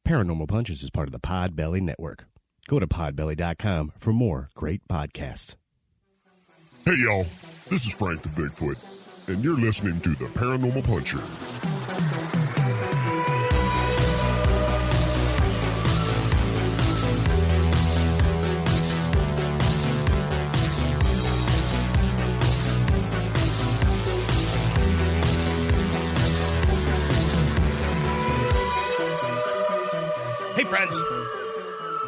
Paranormal Punches is part of the Podbelly Network. Go to podbelly.com for more great podcasts. Hey, y'all. This is Frank the Bigfoot, and you're listening to the Paranormal Punchers. Hey, friends.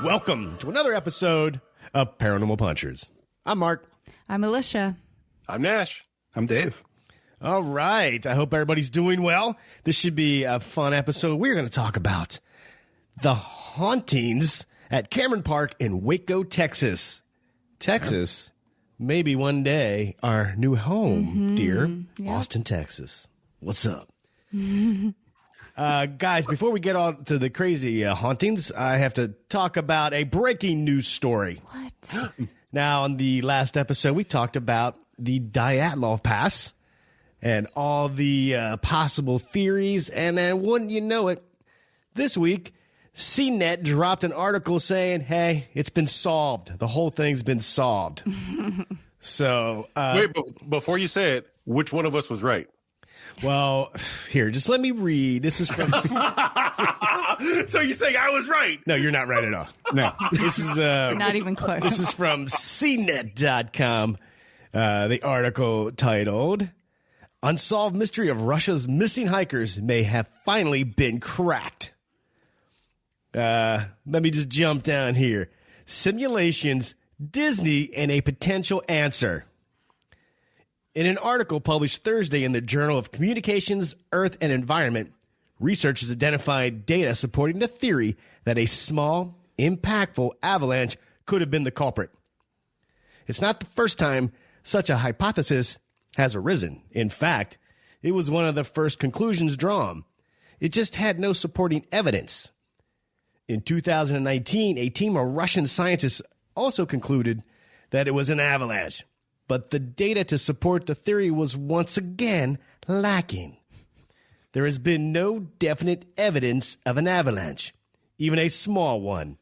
Welcome to another episode of Paranormal Punchers. I'm Mark. I'm Alicia. I'm Nash. I'm Dave. All right. I hope everybody's doing well. This should be a fun episode. We're going to talk about the hauntings at Cameron Park in Waco, Texas. Texas, maybe one day our new home, dear. Yep. Austin, Texas. What's up? Guys, before we get on to the crazy hauntings, I have to talk about a breaking news story. What? Now, on the last episode, we talked about the Dyatlov Pass and all the possible theories. And then, wouldn't you know it, this week, CNET dropped an article saying, hey, it's been solved. The whole thing's been solved. So, wait, but before you say it, which one of us was right? Well, here, just let me read. This is from... So you're saying I was right? No, you're not right at all. No. This is... Not even close. This is from CNET.com. The article titled, Unsolved Mystery of Russia's Missing Hikers May Have Finally Been Cracked. Let me just jump down here. Simulations, Disney, and a potential answer. In an article published Thursday in the Journal of Communications, Earth, and Environment, researchers identified data supporting the theory that a small, impactful avalanche could have been the culprit. It's not the first time such a hypothesis has arisen. In fact, it was one of the first conclusions drawn. It just had no supporting evidence. In 2019, a team of Russian scientists also concluded that it was an avalanche. But the data to support the theory was once again lacking. There has been no definite evidence of an avalanche, even a small one.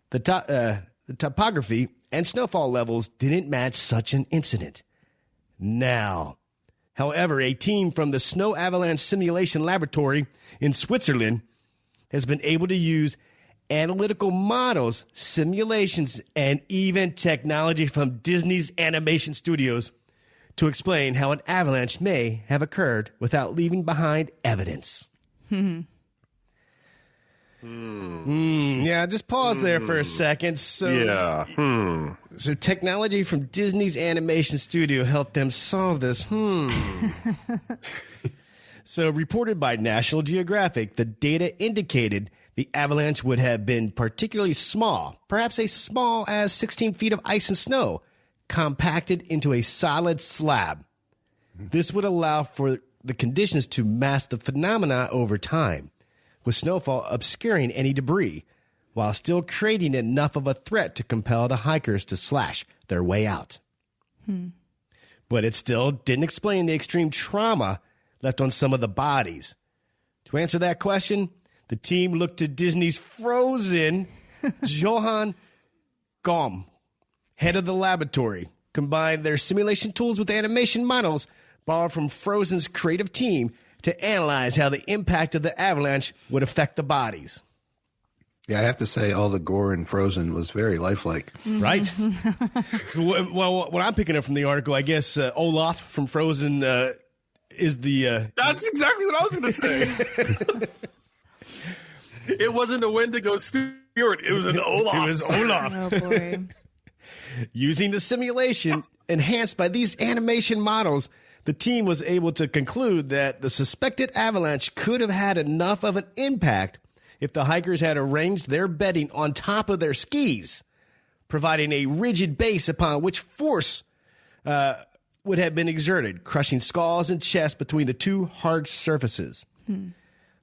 The topography and snowfall levels didn't match such an incident. Now, however, a team from the Snow Avalanche Simulation Laboratory in Switzerland has been able to use analytical models, simulations, and even technology from Disney's animation studios to explain how an avalanche may have occurred without leaving behind evidence. Yeah, just pause there for a second. So technology from Disney's animation studio helped them solve this. So, reported by National Geographic, the data indicated the avalanche would have been particularly small, perhaps as small as 16 feet of ice and snow, compacted into a solid slab. This would allow for the conditions to mask the phenomena over time, with snowfall obscuring any debris, while still creating enough of a threat to compel the hikers to slash their way out. But it still didn't explain the extreme trauma left on some of the bodies. To answer that question, the team looked to Disney's Frozen, Johan Gom, head of the laboratory, combined their simulation tools with animation models borrowed from Frozen's creative team to analyze how the impact of the avalanche would affect the bodies. Yeah, I have to say all the gore in Frozen was very lifelike. Right? Well, what I'm picking up from the article, I guess Olaf from Frozen is the... That's exactly what I was going to say. It wasn't a Wendigo spirit. It was an Olaf. It was Olaf. Oh, boy. Using the simulation enhanced by these animation models, the team was able to conclude that the suspected avalanche could have had enough of an impact if the hikers had arranged their bedding on top of their skis, providing a rigid base upon which force would have been exerted, crushing skulls and chests between the two hard surfaces.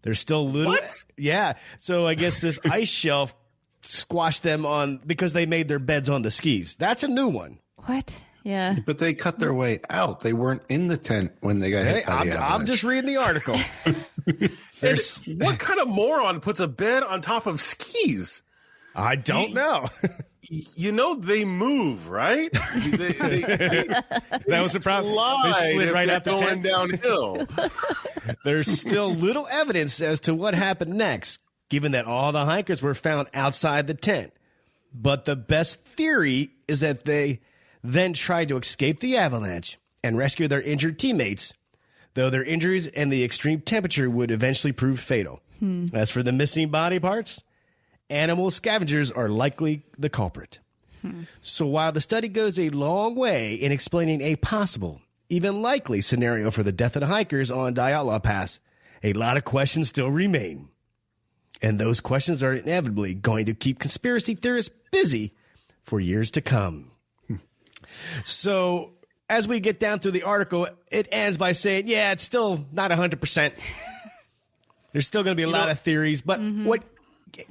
There's still little... What? Yeah. So I guess this ice shelf squashed them on because they made their beds on the skis. That's a new one. What? Yeah. But they cut their way out. They weren't in the tent when they got hit by the avalanche. I'm just reading the article. What kind of moron puts a bed on top of skis? I don't know. You know they move, right? That was the problem. They slid right out the going tent. downhill. There's still little evidence as to what happened next, given that all the hikers were found outside the tent. But the best theory is that they then tried to escape the avalanche and rescue their injured teammates, though their injuries and the extreme temperature would eventually prove fatal. As for the missing body parts, animal scavengers are likely the culprit. So while the study goes a long way in explaining a possible, even likely scenario for the death of the hikers on Diala Pass, a lot of questions still remain. And those questions are inevitably going to keep conspiracy theorists busy for years to come. So as we get down through the article, it ends by saying, yeah, it's still not 100%. There's still going to be a lot of theories. But what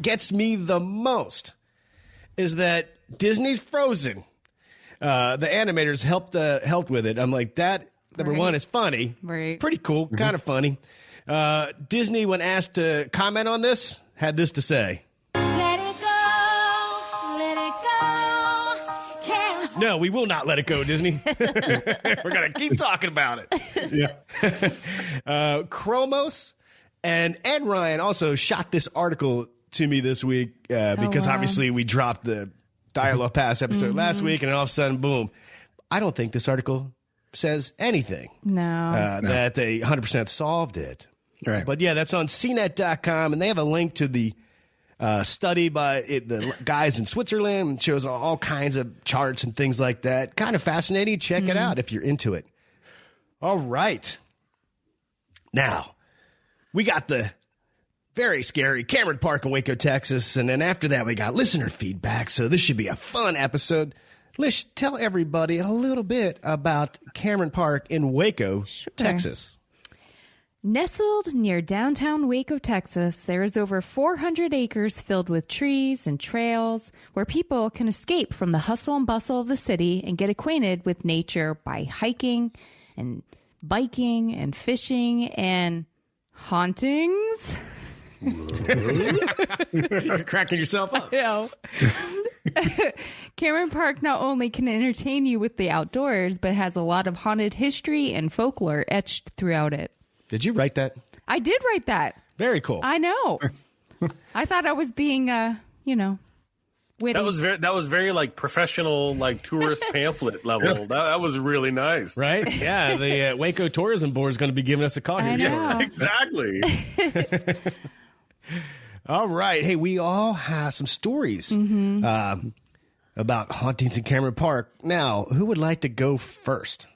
gets me the most is that Disney's Frozen, the animators helped with it. I'm like, that, number one, is funny. Right. Pretty cool, kind of funny. Disney, when asked to comment on this, had this to say. Let it go, let it go. Can't No, we will not let it go, Disney. We're going to keep talking about it. Yeah. Chromos and Ed Ryan also shot this article to me this week because wow. obviously we dropped the Dialogue Pass episode last week, and all of a sudden, boom. I don't think this article says anything. No. That they 100% solved it. Right. But yeah, that's on cnet.com, and they have a link to the study by the guys in Switzerland. It shows all kinds of charts and things like that. Kind of fascinating. Check it out if you're into it. All right. Now, we got the very scary Cameron Park in Waco, Texas. And then after that, we got listener feedback. So this should be a fun episode. Lish, tell everybody a little bit about Cameron Park in Waco, Texas. Nestled near downtown Waco, Texas, there is over 400 acres filled with trees and trails where people can escape from the hustle and bustle of the city and get acquainted with nature by hiking and biking and fishing and hauntings. You're cracking yourself up. No. Cameron Park not only can entertain you with the outdoors, but has a lot of haunted history and folklore etched throughout it. Did you write that? I did write that. Very cool. I know. I thought I was being, witty. That was very like professional, like tourist pamphlet level. That was really nice. Right? Yeah, the Waco Tourism Board is going to be giving us a call I here. know. Exactly. All right. Hey, we all have some stories about hauntings in Cameron Park. Now, who would like to go first?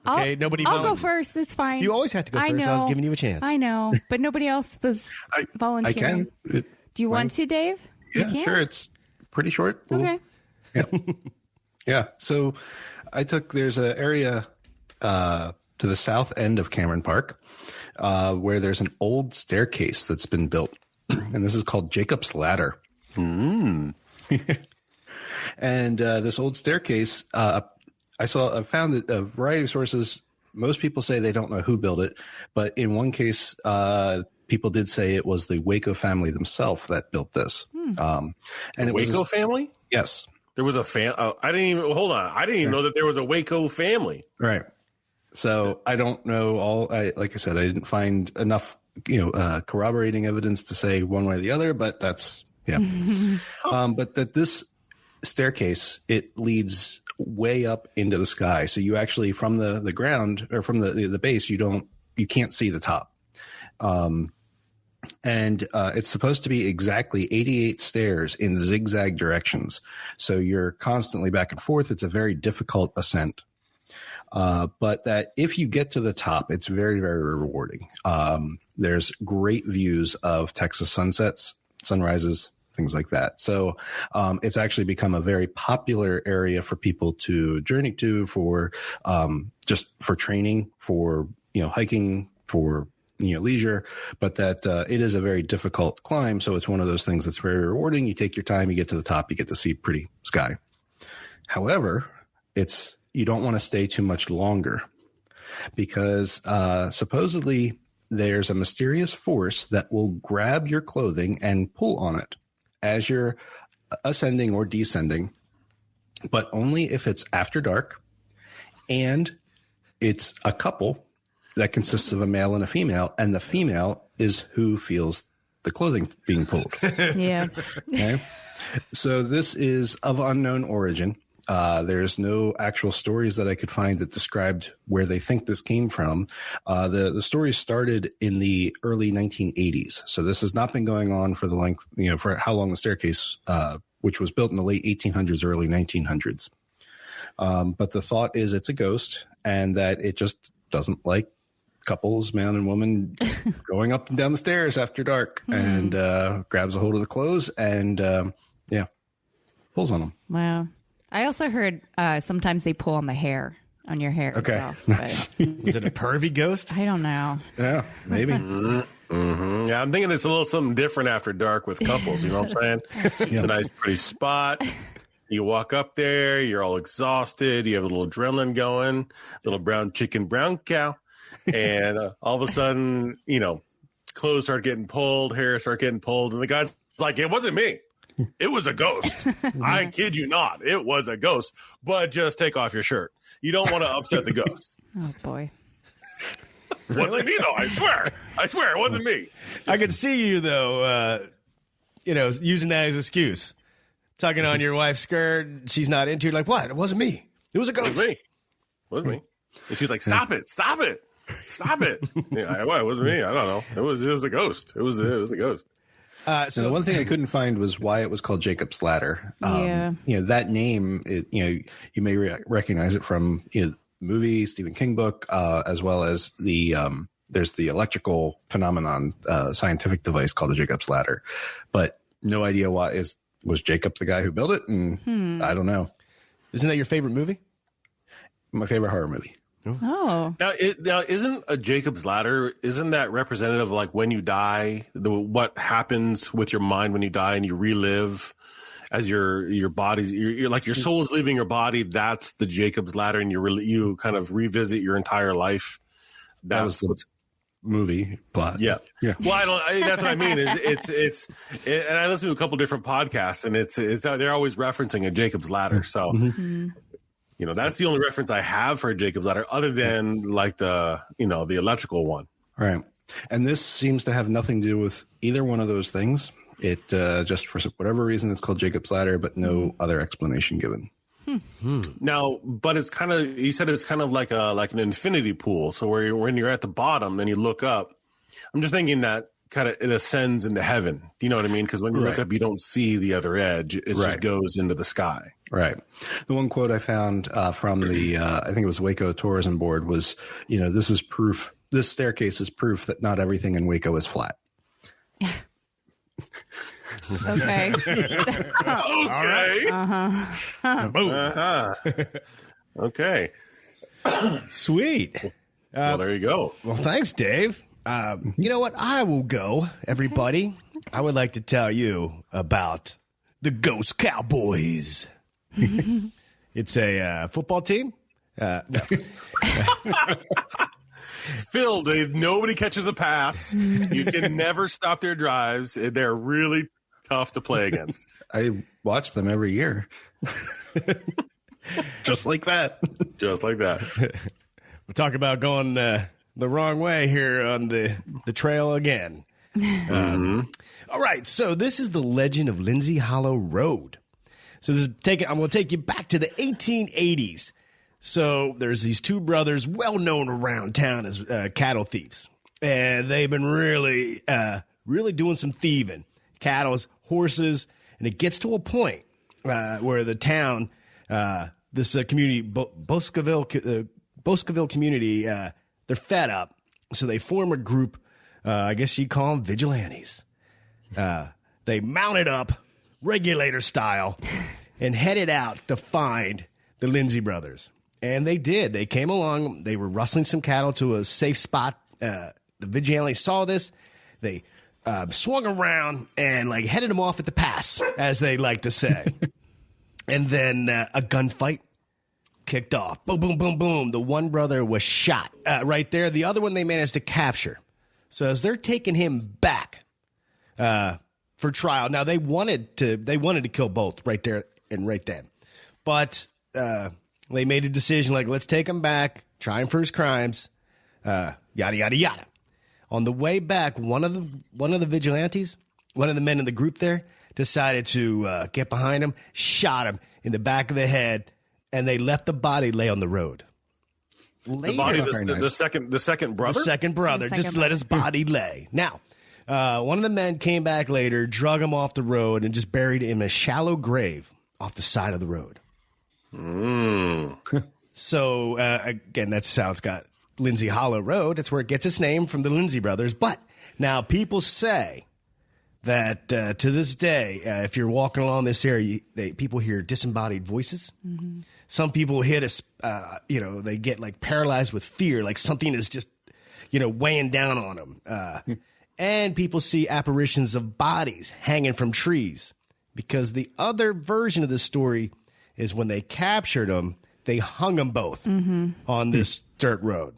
Okay, I'll nobody go volunteered. first. It's fine. You always have to go first. I was giving you a chance. I know, but nobody else was I volunteering. can. Do you want to, Dave? Yeah, You can? sure. It's pretty short. Okay. Yeah. So there's an area to the south end of Cameron Park where there's an old staircase that's been built. And this is called Jacob's Ladder. And this old staircase, I found that a variety of sources, most people say they don't know who built it. But in one case, people did say it was the Waco family themselves that built this. And it Waco was family? Yes. There was a I didn't even know that there was a Waco family. Right. So I don't know like I said, I didn't find enough, corroborating evidence to say one way or the other, but that's, yeah. But that this staircase, it leads way up into the sky. So you actually, from the ground or from the base, you can't see the top. And it's supposed to be exactly 88 stairs in zigzag directions. So you're constantly back and forth. It's a very difficult ascent. But that if you get to the top, it's very, very rewarding. There's great views of Texas sunsets, sunrises, things like that. So it's actually become a very popular area for people to journey to for just for training, for hiking, for leisure, but that it is a very difficult climb. So it's one of those things that's very rewarding. You take your time, you get to the top, you get to see pretty sky. However, you don't want to stay too much longer. because supposedly there's a mysterious force that will grab your clothing and pull on it as you're ascending or descending, but only if it's after dark and it's a couple that consists of a male and a female, and the female is who feels the clothing being pulled. Yeah. Okay. So this is of unknown origin. There's no actual stories that I could find that described where they think this came from. The story started in the early 1980s. So this has not been going on for the length, for how long the staircase, which was built in the late 1800s, early 1900s. But the thought is it's a ghost and that it just doesn't like couples, man and woman, going up and down the stairs after dark, and grabs a hold of the clothes and, pulls on them. Wow. I also heard sometimes they pull on the hair, on your hair. Okay. As well, Is it a pervy ghost? I don't know. Yeah, maybe. Yeah, I'm thinking it's a little something different after dark with couples. You know what I'm saying? It's a nice, pretty spot. You walk up there, you're all exhausted. You have a little adrenaline going, little brown chicken, brown cow. And all of a sudden, clothes start getting pulled, hair start getting pulled. And the guy's like, it wasn't me. It was a ghost. I kid you not. It was a ghost. But just take off your shirt. You don't want to upset the ghost. Oh, boy. Wasn't me, though. I swear, it wasn't me. I could see you, though, using that as an excuse. Tugging on your wife's skirt. She's not into it. Like, what? It wasn't me. It was a ghost. It wasn't me. And she's like, stop it. Stop it. Yeah, it wasn't me. I don't know. It was a ghost. It was a ghost. So the one thing I couldn't find was why it was called Jacob's Ladder. That name, you may recognize it from the movie, Stephen King book, as well as there's the electrical phenomenon scientific device called a Jacob's Ladder, but no idea why. Was Jacob the guy who built it? And I don't know. Isn't that your favorite movie? My favorite horror movie. Oh. Now, isn't a Jacob's Ladder, isn't that representative of like when you die, what happens with your mind when you die and you relive as your body, you're like your soul is leaving your body. That's the Jacob's Ladder, and you kind of revisit your entire life. That was the movie plot. Yeah. Well, that's what I mean. It's and I listen to a couple different podcasts, and it's they're always referencing a Jacob's Ladder. So. That's the only reference I have for a Jacob's Ladder, other than like the electrical one. Right. And this seems to have nothing to do with either one of those things. It just for whatever reason, it's called Jacob's Ladder, but no other explanation given. Now, but it's kind of, you said it's kind of like an infinity pool. So when you're at the bottom and you look up, I'm just thinking that kind of it ascends into heaven. Do you know what I mean? Because when you look up, you don't see the other edge. It just goes into the sky. Right. The one quote I found from the, I think it was Waco Tourism Board was, this is proof, this staircase is proof that not everything in Waco is flat. Okay. Okay. Uh-huh. Okay. Sweet. Well, there you go. Well, thanks, Dave. You know what? I will go, everybody. I would like to tell you about the Ghost Cowboys. It's a football team. No. Phil, nobody catches a pass. You can never stop their drives. They're really tough to play against. I watch them every year. Just like that. Just like that. We'll talk about going the wrong way here on the trail again. All right, so this is the legend of Lindsay Hollow Road. So I'm going to take you back to the 1880s. So there's these two brothers, well known around town as cattle thieves, and they've been really doing some thieving, cattle, horses, and it gets to a point where the town, this community, Boscoville community, they're fed up, so they form a group. I guess you'd call them vigilantes. They mounted up, regulator style, and headed out to find the Lindsay brothers. And they did. They came along. They were rustling some cattle to a safe spot. The vigilantes saw this. They swung around and headed them off at the pass, as they like to say. And then a gunfight kicked off. Boom, boom, boom, boom. The one brother was shot right there. The other one they managed to capture. So as they're taking him back for trial, now they wanted to kill both right there and right then, but they made a decision like, let's take him back, try him for his crimes, yada yada yada. On the way back, one of the vigilantes, one of the men in the group there, decided to get behind him, shot him in the back of the head, and they left the body lay on the road. Later, the body, the second brother? The second brother. Just let his body lay. Now, one of the men came back later, drug him off the road, and just buried him in a shallow grave off the side of the road. So, again, that sounds got Lindsay Hollow Road. That's where it gets its name from the Lindsay brothers. But now people say that to this day, if you're walking along this area, people hear disembodied voices. Mm-hmm. Some people hit they get like paralyzed with fear, like something is just, weighing down on them. And people see apparitions of bodies hanging from trees, because the other version of the story is when they captured them, they hung them both on this dirt road.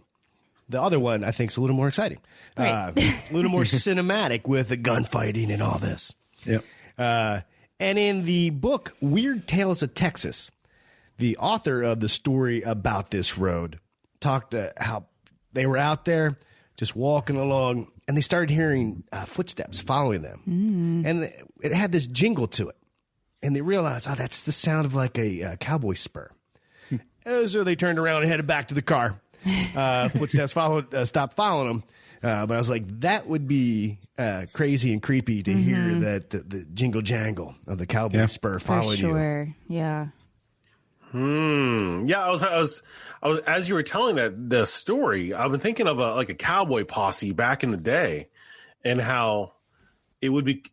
The other one, I think, is a little more exciting, right. A little more cinematic with the gunfighting and all this. Yep. And in the book, Weird Tales of Texas, the author of the story about this road talked how they were out there just walking along, and they started hearing footsteps following them. And it had this jingle to it. And they realized, that's the sound of like a cowboy spur. So they turned around and headed back to the car. Footsteps stopped following them. But I was like, that would be crazy and creepy to hear that the jingle jangle of the cowboy spur following you. For sure. Yeah. Yeah, I was as you were telling the story, I've been thinking of a cowboy posse back in the day, and how it would be.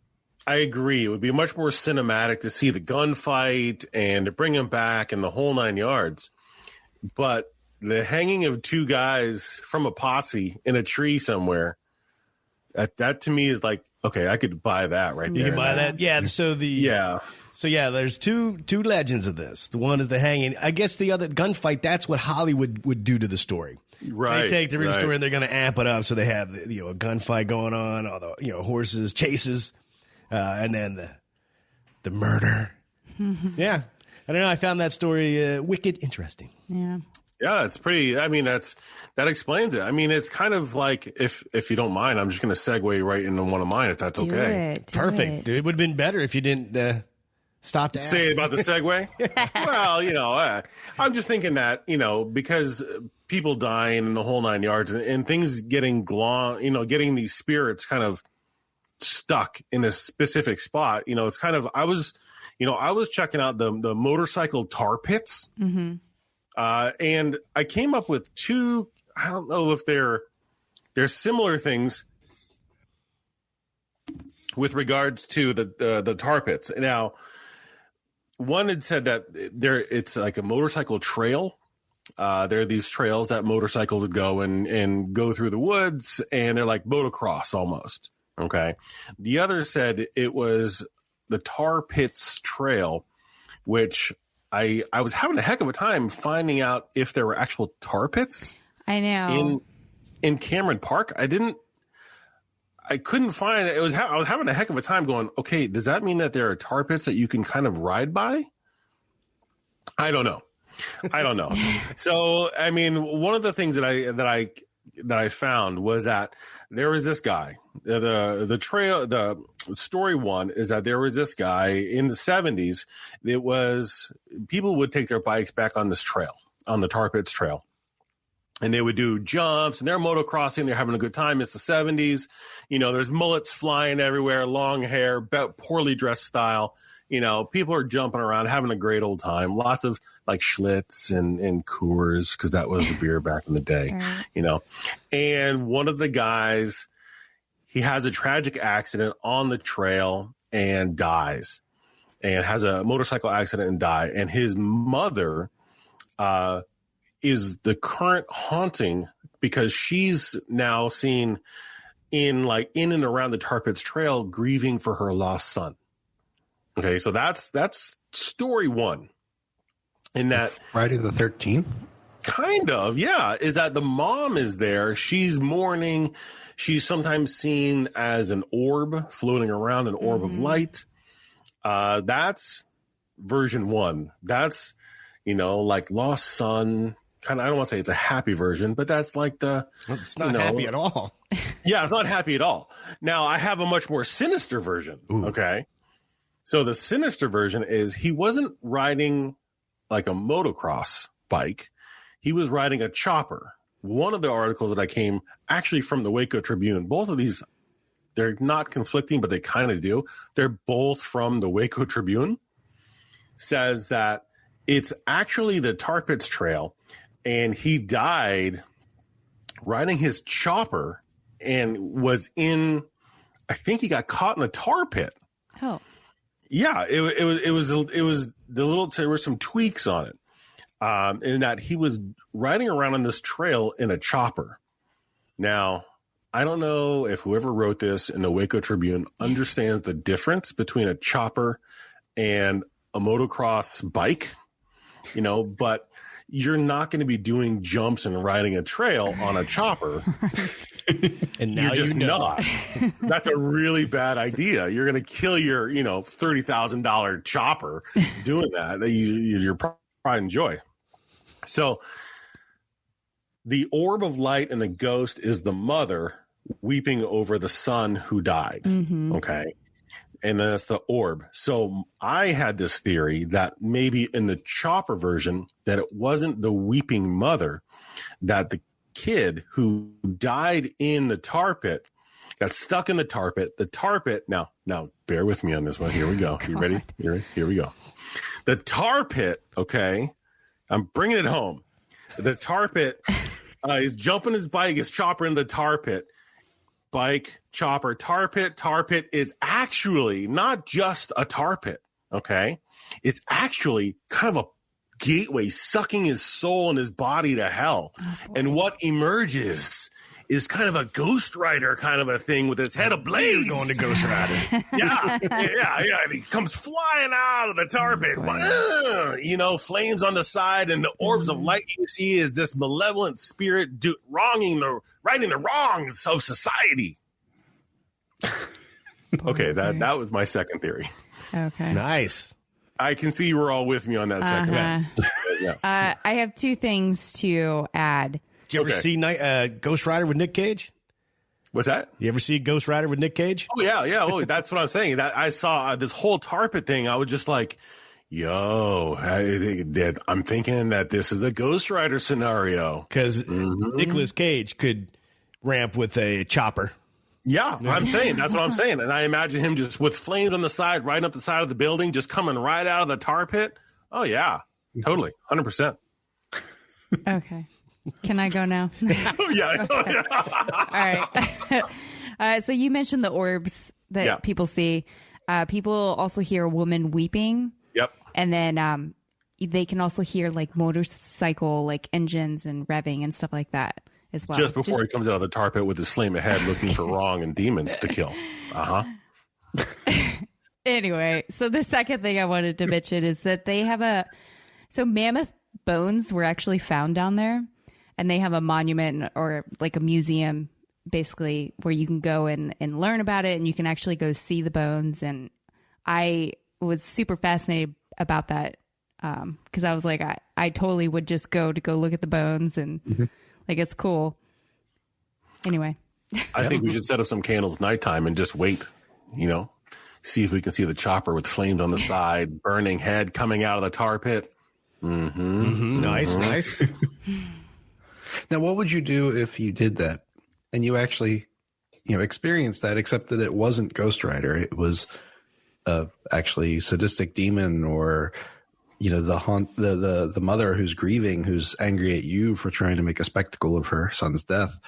I agree, it would be much more cinematic to see the gunfight and to bring them back and the whole 9 yards. But the hanging of two guys from a posse in a tree somewhere, that to me is like, okay, I could buy that right there. You can buy that, yeah. So there's two legends of this. The one is the hanging. I guess the other gunfight. That's what Hollywood would do to the story. Right. They take the real story and they're going to amp it up. So they have a gunfight going on, all the horses chases, and then the murder. Yeah, I don't know. I found that story wicked interesting. Yeah. Yeah, it's pretty. I mean, that explains it. I mean, it's kind of like, if you don't mind, I'm just going to segue right into one of mine, if that's okay. Perfect. It would have been better if you didn't stop to say about the segue. Well, I'm just thinking that because people dying in the whole 9 yards and things getting getting these spirits kind of stuck in a specific spot. It's kind of I was checking out the motorcycle tar pits. Mm-hmm. And I came up with two. I don't know if they're similar things with regards to the tar pits. Now, one had said that it's like a motorcycle trail. There are these trails that motorcycles would go and go through the woods, and they're like motocross almost. Okay. The other said it was the Tar Pits Trail, which I was having a heck of a time finding out if there were actual tar pits. I know. In Cameron Park. I couldn't find it. I was having a heck of a time going, okay, does that mean that there are tar pits that you can kind of ride by? I don't know. So, I mean, one of the things that I found was that there was this guy. The story one is that there was this guy in the 70s. It was people would take their bikes back on this trail, on the Tar Pits Trail, and they would do jumps and they're motocrossing. They're having a good time. It's the 70s. There's mullets flying everywhere, long hair, poorly dressed style. People are jumping around, having a great old time. Lots of like Schlitz and Coors, because that was the beer back in the day, And one of the guys, he has a tragic accident on the trail and dies, and has a motorcycle accident and die. And his mother is the current haunting, because she's now seen in and around the Tar Pits Trail, grieving for her lost son. Okay, so that's story one. in that Friday the 13th? kind of, yeah, is that the mom is there. She's mourning. She's sometimes seen as an orb floating around, an orb of light. That's version 1. That's, like Lost Son. Kind of, I don't want to say it's a happy version, but that's like it's not happy at all. Yeah, it's not happy at all. Now, I have a much more sinister version. Ooh. Okay. So the sinister version is he wasn't riding like a motocross bike. He was riding a chopper. One of the articles that I came actually from the Waco Tribune, both of these, they're not conflicting, but they kind of do. They're both from the Waco Tribune, says that it's actually the Tar Pits Trail, and he died riding his chopper and was I think he got caught in a tar pit. Oh. Yeah, it was the little, there were some tweaks on it. In that he was riding around on this trail in a chopper. Now, I don't know if whoever wrote this in the Waco Tribune understands the difference between a chopper and a motocross bike, but you're not going to be doing jumps and riding a trail on a chopper. And now you're just not. That's a really bad idea. You're going to kill your, $30,000 chopper doing that. Your pride and joy. So the orb of light and the ghost is the mother weeping over the son who died. Mm-hmm. Okay. And then that's the orb. So I had this theory that maybe in the chopper version that it wasn't the weeping mother, that the kid who died in the tar pit got stuck in the tar pit. The tar pit. Now bear with me on this one. Here we go. You ready? Here we go. The tar pit. Okay. I'm bringing it home. The tar pit. He's jumping his bike, his chopper in the tar pit. Bike, chopper, tar pit. Tar pit is actually not just a tar pit. Okay. It's actually kind of a gateway sucking his soul and his body to hell. Oh, and what emerges is kind of a Ghost Rider kind of a thing with his head ablaze. Going to Ghost Rider. yeah. And he comes flying out of the tar pit. Flames on the side, and the orbs of light you see is this malevolent spirit righting the wrongs of society. Okay, that was my second theory. Okay. Nice. I can see you were all with me on that second. Yeah. I have two things to add. Did you ever see Ghost Rider with Nick Cage? What's that? You ever see Ghost Rider with Nick Cage? Oh, yeah. Oh, that's what I'm saying. That I saw this whole tar pit thing. I was just like, I'm thinking that this is a Ghost Rider scenario. Because Nicolas Cage could ramp with a chopper. Yeah, I'm saying. That's what I'm saying. And I imagine him just with flames on the side, right up the side of the building, just coming right out of the tar pit. Oh, yeah. Totally. 100%. Okay. Can I go now? Yeah. All right. So you mentioned the orbs that people see. People also hear a woman weeping. Yep. And then they can also hear like motorcycle like engines and revving and stuff like that as well. Just before he comes out of the tar pit with his flame ahead looking for wrong and demons to kill. Anyway, so the second thing I wanted to mention is that they have so Mammoth Bones were actually found down there. And they have a monument or like a museum, basically, where you can go and learn about it. And you can actually go see the bones. And I was super fascinated about that because I was like, I totally would just go look at the bones. And like, it's cool. Anyway. I think we should set up some candles nighttime and just wait, see if we can see the chopper with flames on the side, burning head coming out of the tar pit. Nice. Now, what would you do if you did that and you actually, experienced that, except that it wasn't Ghost Rider? It was actually sadistic demon, or, the mother who's grieving, who's angry at you for trying to make a spectacle of her son's death.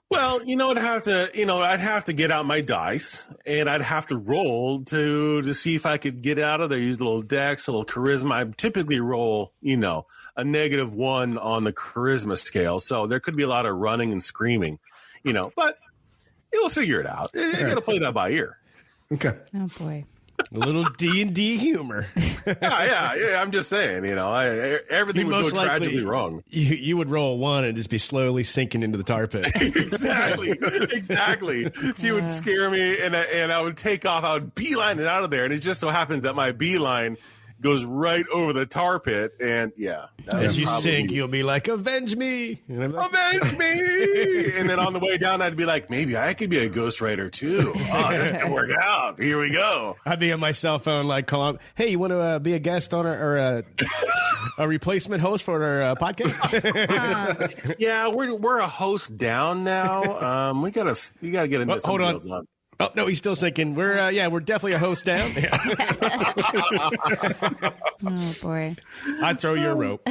Well, I'd have to get out my dice and I'd have to roll to see if I could get out of there. Use a little dex, a little charisma. I typically roll, a -1 on the charisma scale. So there could be a lot of running and screaming, but you'll figure it out. You got to play that by ear. Okay. Oh boy. A little D&D humor. yeah. I'm just saying, everything would go tragically wrong. You would roll a 1 and just be slowly sinking into the tar pit. Exactly. She would scare me, and I would take off. I would beeline it out of there, and it just so happens that my beeline goes right over the tar pit, and as you sink, you'll be like, "Avenge me! Avenge me!" And then on the way down, I'd be like, "Maybe I could be a ghostwriter too. Oh, this could work out. Here we go." I'd be on my cell phone, like, calling, "Hey, you want to be a guest on a replacement host for our podcast?" Yeah, we're a host down now. We gotta get into hold on. Oh, no, he's still sinking. We're definitely a host down. Oh, boy. I'd throw you a rope.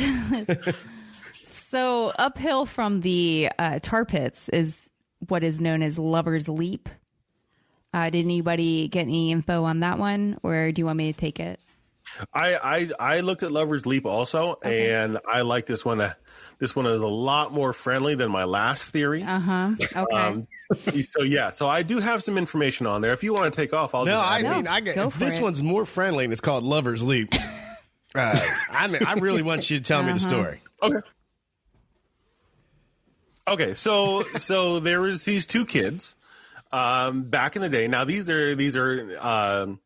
So uphill from the tar pits is what is known as Lover's Leap. Did anybody get any info on that one, or do you want me to take it? I looked at Lover's Leap also, okay. And I like this one. This one is a lot more friendly than my last theory. Okay. So I do have some information on there. If you want to take off, I get this one's more friendly, and it's called Lover's Leap. I really want you to tell me the story. Okay. So there was these two kids back in the day. Now these are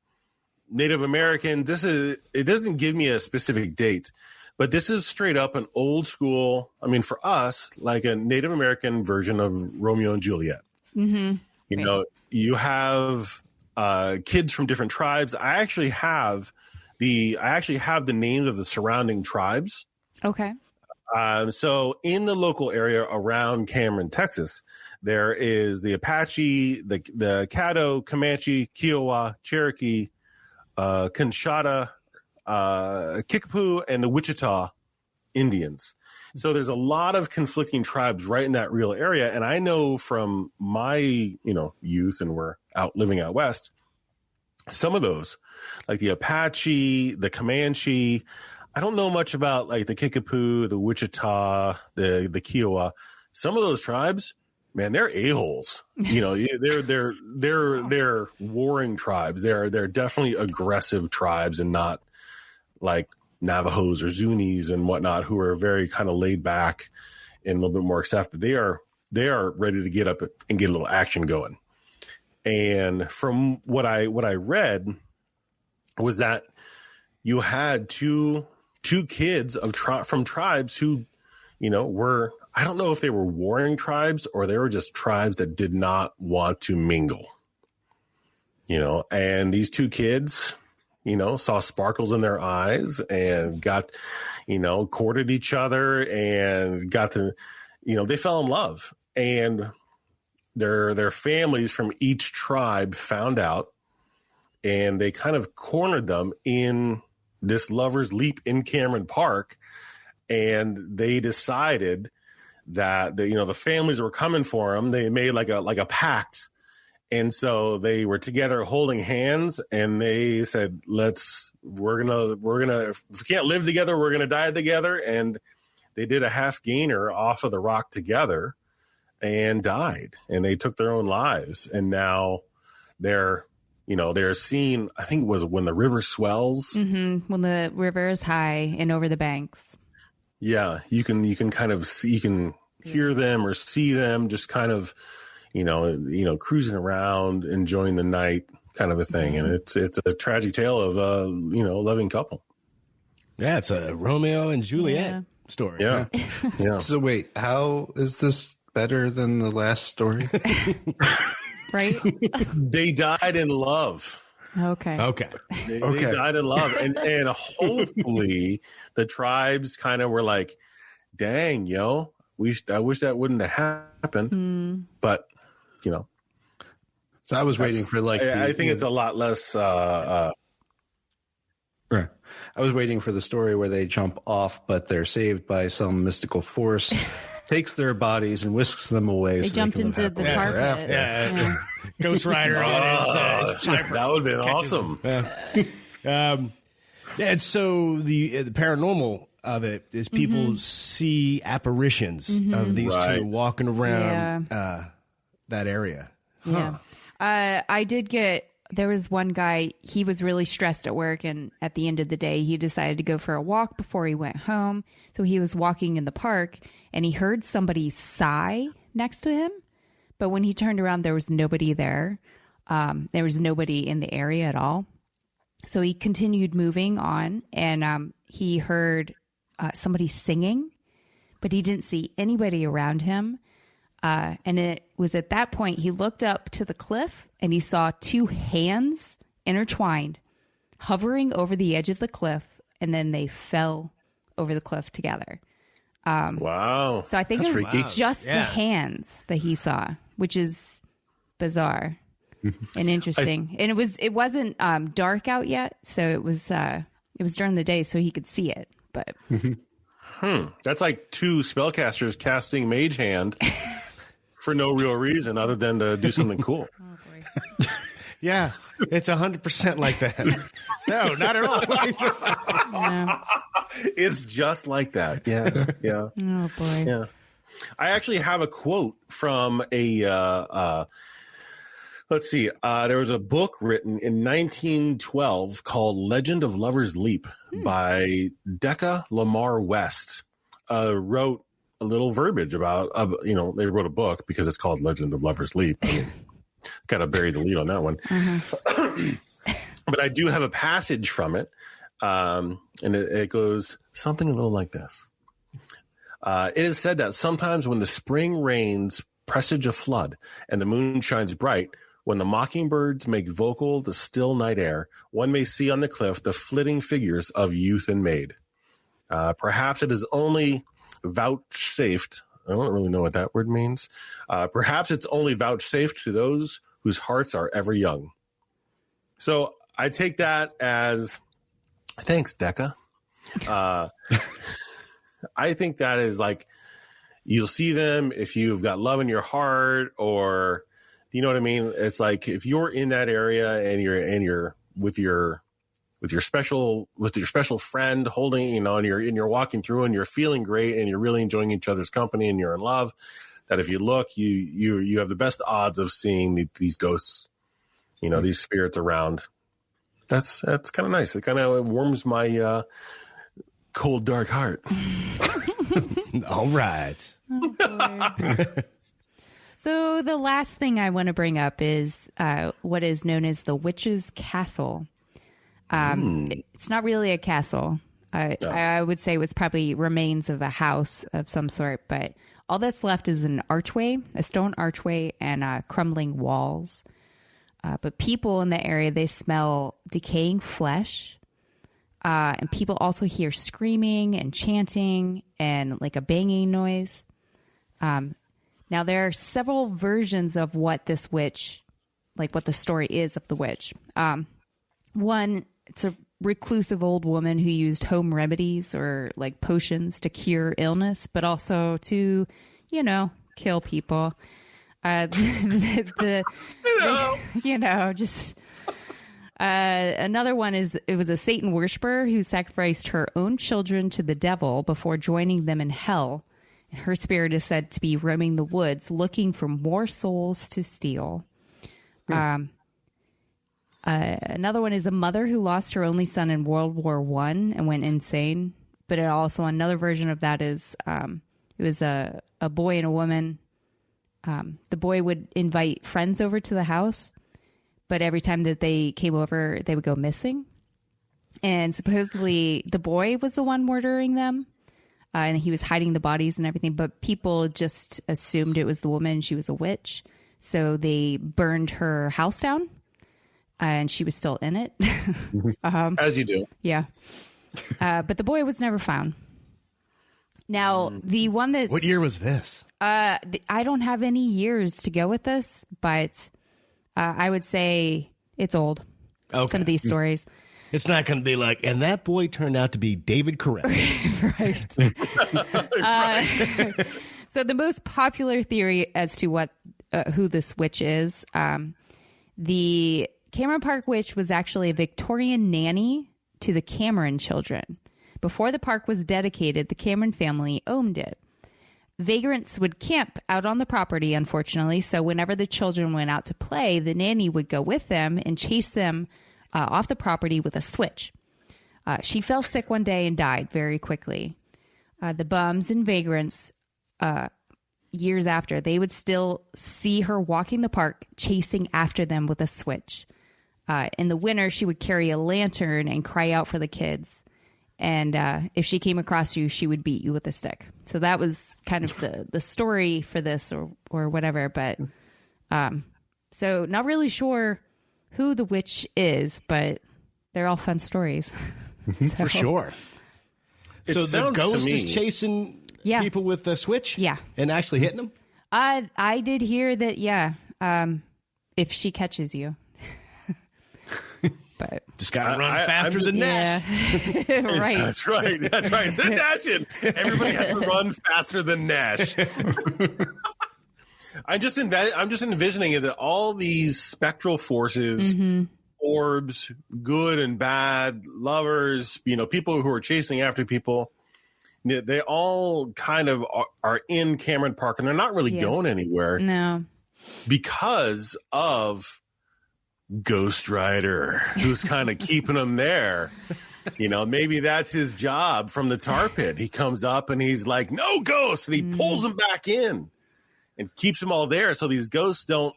Native Americans. It doesn't give me a specific date, but this is straight up an old school. I mean, for us, like a Native American version of Romeo and Juliet. Mm-hmm. You have kids from different tribes. I actually have the names of the surrounding tribes. Okay. So in the local area around Cameron, Texas, there is the Apache, the Caddo, Comanche, Kiowa, Cherokee, Conchata, Kickapoo, and the Wichita Indians. So there's a lot of conflicting tribes right in that real area. And I know from my, youth, and we're living out west, some of those, like the Apache, the Comanche, I don't know much about like the Kickapoo, the Wichita, the Kiowa. Some of those tribes, man, they're a-holes. They're warring tribes. They're definitely aggressive tribes, and not like Navajos or Zunis and whatnot, who are very kind of laid back and a little bit more accepted. They are ready to get up and get a little action going. And from what I read was that you had two kids from tribes who, were, I don't know if they were warring tribes or they were just tribes that did not want to mingle, and these two kids, saw sparkles in their eyes and got, courted each other and got to, they fell in love, and their families from each tribe found out, and they kind of cornered them in this Lover's Leap in Cameron Park. And they decided that the families were coming for them. They made like a pact. And so they were together holding hands, and they said, we're gonna, if we can't live together, we're going to die together. And they did a half gainer off of the rock together and died, and they took their own lives. And now they're seen, I think it was when the river swells. Mm-hmm. When the river is high and over the banks. Yeah. You can kind of see, you can hear them or see them just kind of, cruising around, enjoying the night, kind of a thing. And it's a tragic tale of a loving couple. Yeah, it's a Romeo and Juliet story. Yeah. Yeah. So wait, how is this better than the last story? Right? They died in love. Okay. They died in love. And hopefully the tribes kind of were like, dang, I wish that wouldn't have happened. But, So I was waiting for I think it's a lot less. Right. I was waiting for the story where they jump off, but they're saved by some mystical force, takes their bodies and whisks them away. They jumped into the tar pit. Yeah. Ghost Rider. That would have been awesome. And so the paranormal of it is people see apparitions of these two walking around that area. Yeah. I did get there was one guy, he was really stressed at work, and at the end of the day, he decided to go for a walk before he went home. So he was walking in the park, and he heard somebody sigh next to him. But when he turned around, there was nobody there. There was nobody in the area at all. So he continued moving on, and he heard somebody singing, but he didn't see anybody around him. And it was at that point he looked up to the cliff and he saw two hands intertwined hovering over the edge of the cliff, and then they fell over the cliff together. Wow. So I think That's it was freaky. just the hands that he saw, which is bizarre and interesting. And it wasn't dark out yet, so it was during the day, so he could see it. But That's like two spellcasters casting Mage Hand for no real reason other than to do something cool. oh boy. Yeah, it's 100% like that. No, not at all. Yeah. It's just like that. Yeah. Yeah. Oh boy. Yeah. I actually have a quote from a, let's see, there was a book written in 1912 called Legend of Lover's Leap by Decca Lamar West. Wrote a little verbiage about, they wrote a book because it's called Legend of Lover's Leap. I mean, kind of buried the lead on that one. But I do have a passage from it, and it goes something a little like this. It is said that sometimes when the spring rains presage a flood and the moon shines bright, when the mockingbirds make vocal the still night air, one may see on the cliff the flitting figures of youth and maid. Perhaps it is only vouchsafed. I don't really know what that word means. Perhaps it's only vouchsafed to those whose hearts are ever young. So I take that as thanks, Decca. I think that is like, you'll see them if you've got love in your heart, or you know what I mean? It's like if you're in that area and you're with your special friend holding, and you're walking through and you're feeling great and you're really enjoying each other's company and you're in love, that if you look, you have the best odds of seeing these ghosts, these spirits around. That's kind of nice. It kind of warms my cold, dark heart. All right. Oh, boy. So the last thing I want to bring up is what is known as the Witch's Castle. It's not really a castle. I would say it was probably remains of a house of some sort, but all that's left is an archway, a stone archway, and crumbling walls. But people in the area, they smell decaying flesh. And people also hear screaming and chanting and like a banging noise. Now, there are several versions of what this witch, like what the story is of the witch. One, it's a reclusive old woman who used home remedies or like potions to cure illness, but also to, kill people. Another one is it was a Satan worshiper who sacrificed her own children to the devil before joining them in hell. And her spirit is said to be roaming the woods looking for more souls to steal. Another one is a mother who lost her only son in World War I and went insane. But also another version of that is it was a boy and a woman. The boy would invite friends over to the house, but every time that they came over, they would go missing. And supposedly the boy was the one murdering them, and he was hiding the bodies and everything. But people just assumed it was the woman. She was a witch. So they burned her house down, and she was still in it. As you do. Yeah. But the boy was never found. Now, the one that's... What year was this? I don't have any years to go with this, but I would say it's old. Okay. Some of these stories. It's not going to be like, and that boy turned out to be David Correll. Right. So the most popular theory as to who this witch is, the Cameron Park witch was actually a Victorian nanny to the Cameron children. Before the park was dedicated, the Cameron family owned it. Vagrants would camp out on the property, unfortunately. So whenever the children went out to play, the nanny would go with them and chase them off the property with a switch. She fell sick one day and died very quickly. The bums and vagrants, years after, they would still see her walking the park, chasing after them with a switch. In the winter, she would carry a lantern and cry out for the kids. And if she came across you, she would beat you with a stick. So that was kind of the story for this or whatever. But so not really sure who the witch is, but they're all fun stories. For sure. So the sounds to ghost me- is chasing people with the switch? Yeah. And actually hitting them? I did hear that, yeah, if she catches you. But Just got to run faster than yeah. Nash. Right. That's right. That's right. Send Nash in. Everybody has to run faster than Nash. I'm just envisioning it that all these spectral forces, orbs, good and bad, lovers, people who are chasing after people, they all kind of are in Cameron Park, and they're not really going anywhere. No. Because of Ghost Rider, who's kind of keeping them there. Maybe that's his job from the tar pit. He comes up and he's like, no ghosts, and he pulls them back in and keeps them all there so these ghosts don't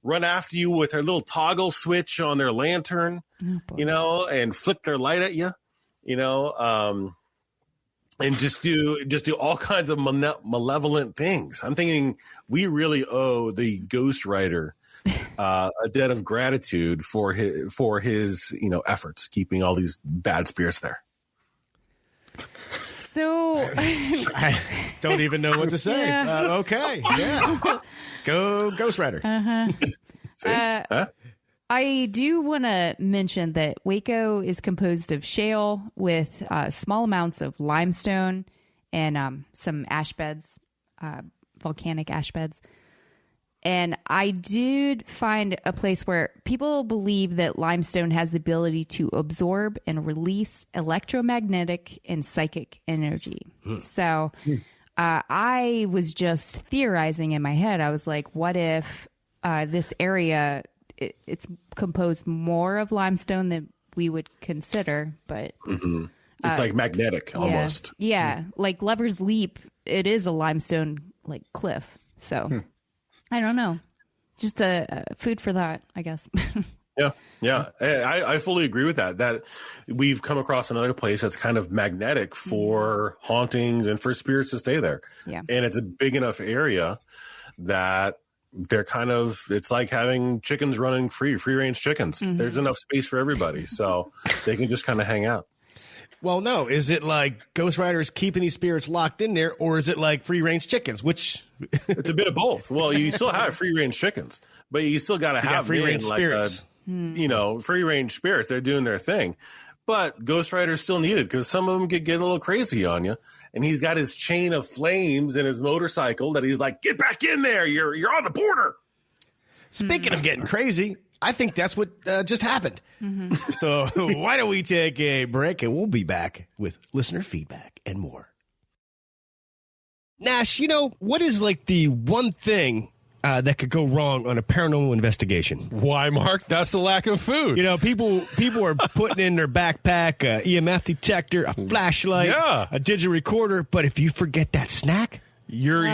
run after you with their little toggle switch on their lantern, and flick their light at you, and just do all kinds of malevolent things. I'm thinking we really owe the Ghost Rider a debt of gratitude for his efforts keeping all these bad spirits there. So I don't even know what to say. Yeah. Okay. Yeah. Go Ghost Rider. I do want to mention that Waco is composed of shale with small amounts of limestone and some ash beds, volcanic ash beds. And I did find a place where people believe that limestone has the ability to absorb and release electromagnetic and psychic energy. So I was just theorizing in my head. I was like, what if this area, it's composed more of limestone than we would consider, but... It's like magnetic almost. Yeah, like Lover's Leap, it is a limestone like cliff. So... I don't know. Just a food for thought, I guess. Yeah. I fully agree with that. That we've come across another place that's kind of magnetic for hauntings and for spirits to stay there. Yeah. And it's a big enough area that they're it's like having chickens running free range chickens. There's enough space for everybody. So they can just kind of hang out. Well, no. Is it like Ghost Rider's keeping these spirits locked in there, or is it like free range chickens? Which it's a bit of both. Well, you still have free range chickens, but you still got to have free range spirits. Free range spirits. They're doing their thing, but Ghost Rider's still needed because some of them could get a little crazy on you. And he's got his chain of flames and his motorcycle that he's like, get back in there. You're on the border. Speaking of getting crazy, I think that's what just happened. So why don't we take a break and we'll be back with listener feedback and more. Nash, what is like the one thing that could go wrong on a paranormal investigation? Why, Mark? That's the lack of food. People are putting in their backpack a EMF detector, a flashlight, a digital recorder, but if you forget that snack, your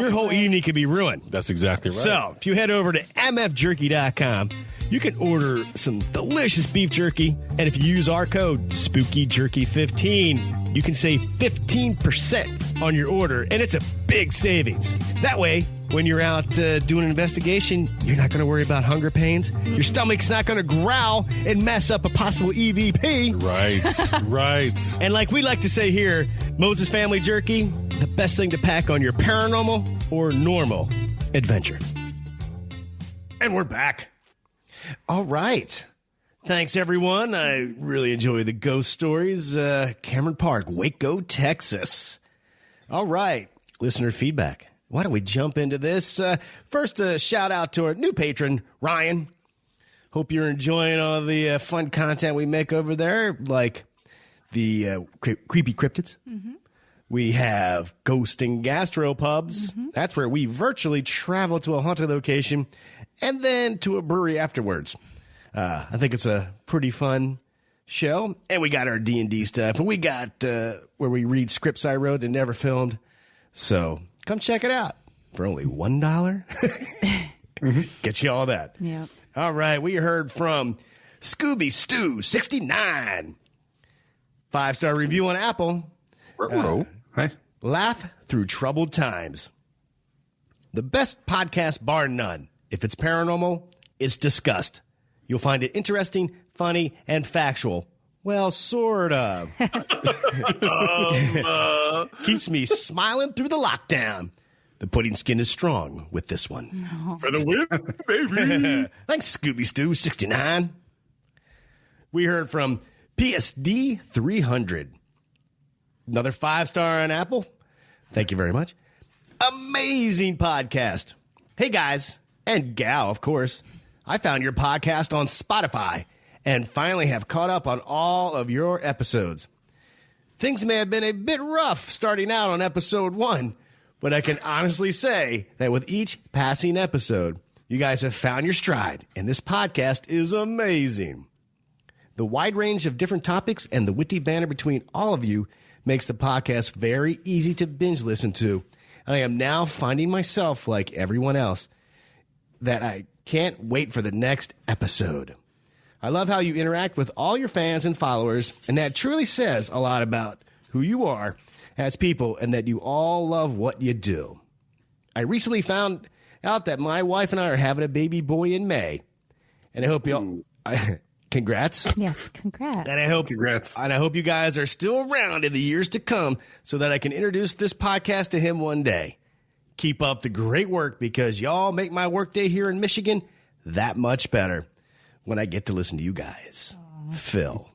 whole evening could be ruined. That's exactly right. So if you head over to mfjerky.com, you can order some delicious beef jerky, and if you use our code SpookyJerky15, you can save 15% on your order, and it's a big savings. That way, when you're out doing an investigation, you're not going to worry about hunger pains. Your stomach's not going to growl and mess up a possible EVP. Right. And like we like to say here, Moses Family Jerky, the best thing to pack on your paranormal or normal adventure. And we're back. All right. Thanks, everyone. I really enjoy the ghost stories. Cameron Park, Waco, Texas. All right. Listener feedback. Why don't we jump into this? First, a shout out to our new patron, Ryan. Hope you're enjoying all the fun content we make over there, like the creepy cryptids. We have Ghost and Gastropubs. That's where we virtually travel to a haunted location and then to a brewery afterwards. I think it's a pretty fun show. And we got our D&D stuff. And we got where we read scripts I wrote and never filmed. So come check it out for only $1. Get you all that. Yeah. All right. We heard from Scooby Stew 69. 5-star review on Apple. Hi. Laugh through troubled times. The best podcast bar none. If it's paranormal, it's discussed. You'll find it interesting, funny, and factual. Well, sort of. Keeps me smiling through the lockdown. The pudding skin is strong with this one. For the win, baby. Thanks, Scooby Stew 69. We heard from PSD 300. Another 5-star on Apple. Thank you very much. Amazing podcast. Hey, guys, and gal, of course. I found your podcast on Spotify and finally have caught up on all of your episodes. Things may have been a bit rough starting out on episode 1, but I can honestly say that with each passing episode, you guys have found your stride, and this podcast is amazing. The wide range of different topics and the witty banter between all of you makes the podcast very easy to binge listen to. And I am now finding myself, like everyone else, that I can't wait for the next episode. I love how you interact with all your fans and followers, and that truly says a lot about who you are as people and that you all love what you do. I recently found out that my wife and I are having a baby boy in May, and I hope you all... Congrats. Yes, congrats. And I hope Congrats. And I hope you guys are still around in the years to come so that I can introduce this podcast to him one day. Keep up the great work because y'all make my workday here in Michigan that much better when I get to listen to you guys. Phil,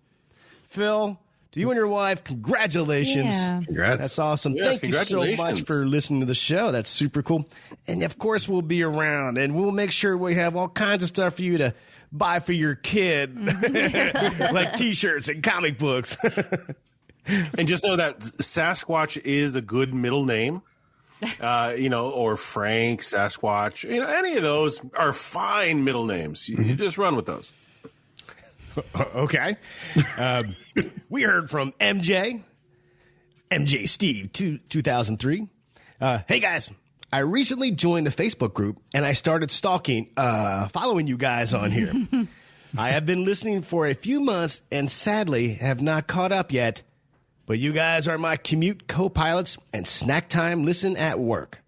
to you and your wife, congratulations. Yeah. Congrats. That's awesome. Yes, Thank you so much congratulations. for listening to the show. That's super cool. And of course, we'll be around and we'll make sure we have all kinds of stuff for you to buy for your kid, like T-shirts and comic books. And just know that Sasquatch is a good middle name. Or Frank, Sasquatch, any of those are fine middle names. You just run with those. Okay. We heard from MJ Steve 2003. Hey guys, I recently joined the Facebook group and I started following you guys on here. I have been listening for a few months and sadly have not caught up yet, but you guys are my commute co-pilots and snack time listen at work.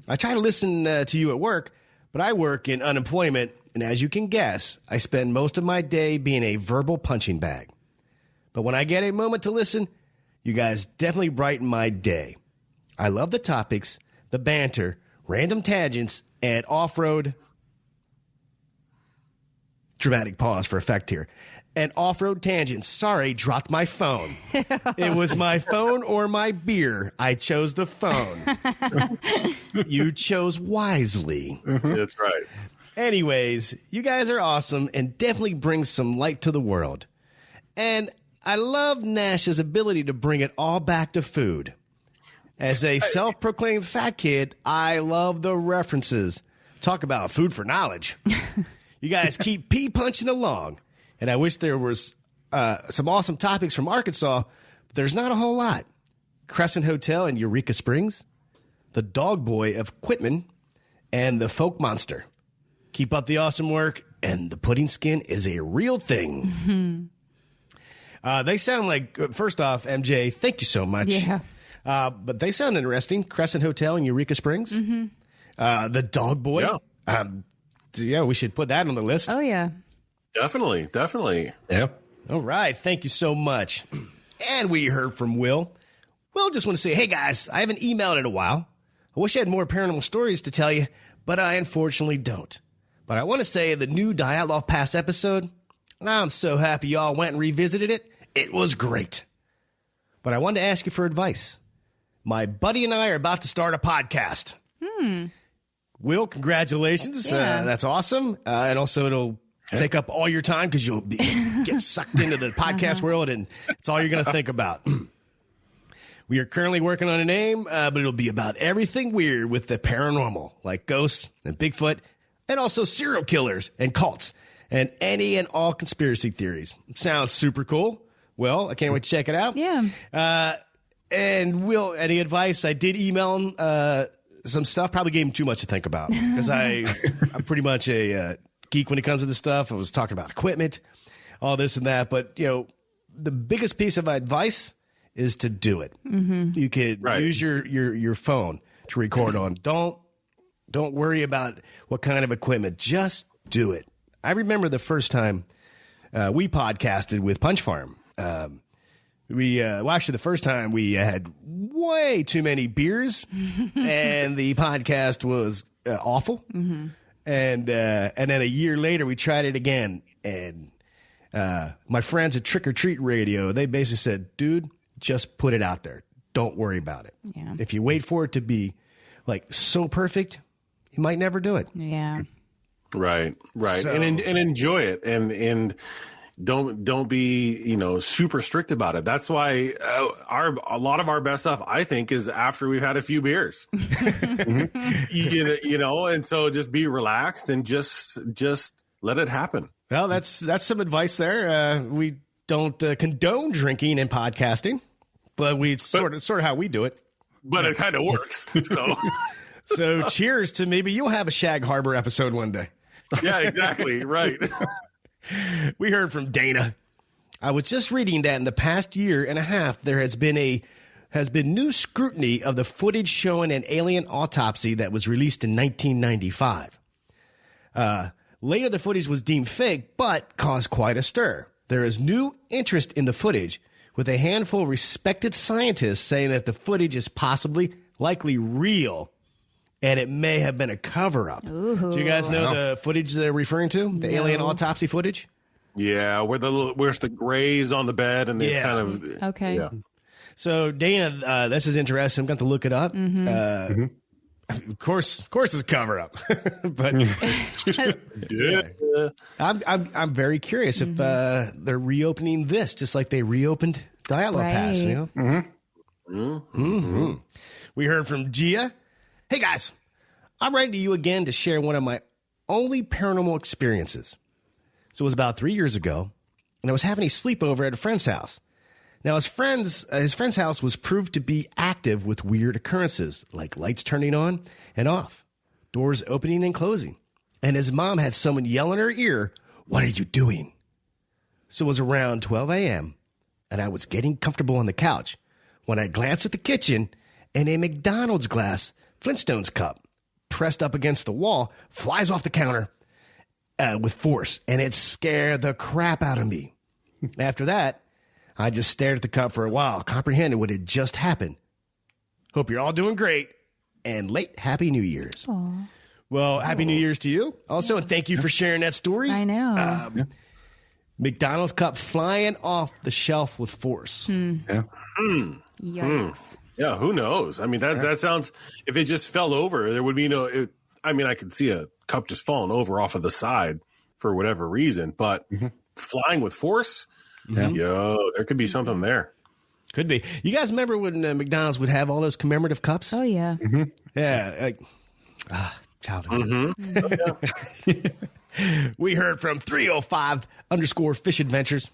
I try to listen to you at work, but I work in unemployment, and as you can guess, I spend most of my day being a verbal punching bag. But when I get a moment to listen, you guys definitely brighten my day. I love the topics, the banter, random tangents, and off-road... Dramatic pause for effect here. And off-road tangents. Sorry, dropped my phone. It was my phone or my beer. I chose the phone. You chose wisely. That's right. Anyways, you guys are awesome and definitely bring some light to the world. And I love Nash's ability to bring it all back to food. As a self-proclaimed fat kid, I love the references. Talk about food for knowledge. You guys keep punching along. And I wish there was some awesome topics from Arkansas, but there's not a whole lot. Crescent Hotel in Eureka Springs, the Dog Boy of Quitman, and the Folk Monster. Keep up the awesome work, and the pudding skin is a real thing. Mm-hmm. They sound like, first off, MJ, thank you so much. Yeah. But they sound interesting. Crescent Hotel in Eureka Springs. Mm-hmm. The Dog Boy. Yeah. We should put that on the list. Oh, yeah. Definitely. Yeah. All right. Thank you so much. And we heard from Will. Will just want to say, hey, guys, I haven't emailed in a while. I wish I had more paranormal stories to tell you, but I unfortunately don't. But I want to say the new Dyatlov Pass episode, I'm so happy y'all went and revisited it. It was great. But I wanted to ask you for advice. My buddy and I are about to start a podcast. Will, congratulations. Yeah. That's awesome. And also it'll take up all your time because you'll get sucked into the podcast world and it's all you're going to think about. We are currently working on a name, but it'll be about everything weird with the paranormal, like ghosts and Bigfoot, and also serial killers and cults, and any and all conspiracy theories. Sounds super cool. Well, I can't wait to check it out. Yeah. And Will, any advice? I did email him some stuff. Probably gave him too much to think about because I'm pretty much a geek when it comes to this stuff. I was talking about equipment, all this and that. But, the biggest piece of advice is to do it. Mm-hmm. You could use your phone to record on. Don't worry about what kind of equipment. Just do it. I remember the first time we podcasted with Punch Farm. Actually, the first time we had way too many beers, and the podcast was awful. Mm-hmm. And then a year later, we tried it again, and my friends at Trick or Treat Radio, they basically said, "Dude, just put it out there. Don't worry about it. Yeah. If you wait for it to be like so perfect, you might never do it." Yeah. Right. So- and enjoy it, and don't be super strict about it. That's why a lot of our best stuff, I think, is after we've had a few beers. And so just be relaxed and just let it happen. Well, that's some advice there. We don't condone drinking and podcasting, but sort of how we do it. But it kind of works. So cheers to maybe you'll have a Shag Harbor episode one day. Yeah, exactly. Right. We heard from Dana. I was just reading that in the past year and a half, there has been new scrutiny of the footage showing an alien autopsy that was released in 1995. Later, the footage was deemed fake, but caused quite a stir. There is new interest in the footage, with a handful of respected scientists saying that the footage is likely real, and it may have been a cover-up. Ooh. Do you guys know the footage they're referring to? The alien autopsy footage? Yeah, where's the grays on the bed, and they kind of Okay. Yeah. So, Dana, this is interesting. I'm going to look it up. Mm-hmm. Of course, it's a cover-up. But Yeah. I'm very curious if they're reopening this, just like they reopened Dialogue Pass. We heard from Gia. Hey, guys, I'm writing to you again to share one of my only paranormal experiences. So it was about 3 years ago, and I was having a sleepover at a friend's house. Now, his friend's house was proved to be active with weird occurrences, like lights turning on and off, doors opening and closing. And his mom had someone yell in her ear, "What are you doing?" So it was around 12 a.m., and I was getting comfortable on the couch when I glanced at the kitchen, and a McDonald's glass Flintstones cup pressed up against the wall flies off the counter with force, and it scared the crap out of me. After that, I just stared at the cup for a while, comprehended what had just happened. Hope you're all doing great, and late Happy New Year's. Aww. Well, Happy New Year's to you also, and thank you for sharing that story. I know. McDonald's cup flying off the shelf with force. Yeah. Yikes. Yeah, who knows? I mean, that sounds. If it just fell over, there would be no. I could see a cup just falling over off of the side for whatever reason, but flying with force, there could be something there. Could be. You guys remember when McDonald's would have all those commemorative cups? Oh, yeah. Yeah. Childhood. We heard from 305_Fish Adventures